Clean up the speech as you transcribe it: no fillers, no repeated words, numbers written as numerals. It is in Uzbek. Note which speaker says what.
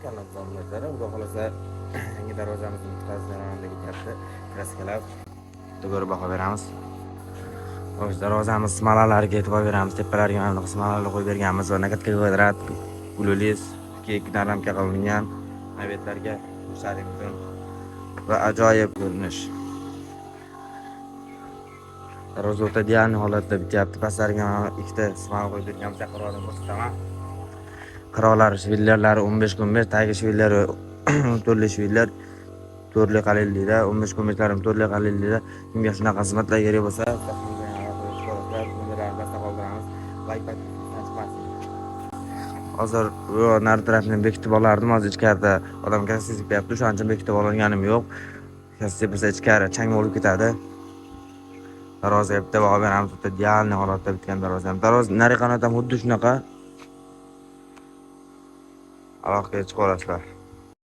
Speaker 1: kanat zamlarlari. Xudo xolasa yangi darvozamizni bitkazganimizda ketyapti. Kraskalar. To'g'ri baho beramiz. Xo'sh, darvozamiz smalalariga e'tibor beramiz. Tepalariga mana bunaqa smalalar qo'yib berganmiz va naqadki kvadrat, gululis, keklar ramka qilingan. Navetlarga ko'rsatish uchun va ajoyib ko'rinish. Darvoza o'ta ideal holatda bityapti. Pastlariga ikkita smal qo'yib berganmiz. Qirolni ko'rsataman. Qiroqlar shvillarlari 15-15, tagi shvillari to'rli shvillar, to'rli qalillikda, 15-15larim to'rli qalillikda. Kimga shunaqa xizmatlar kerak bo'lsa, hozir nari tarafni bekitib olardim. Hozir ichkarida odam kassasi deyapti. Shuning uchun bekitib olganim yo'q. Kassasi bo'lsa ichkari chang bo'lib ketadi. Darvozaga bitta baho beramiz. Ideal holatda bitgan darvoza. Darvoza nari qanot ham xuddi shunaqa. Aloqaga chiqib olasizlar.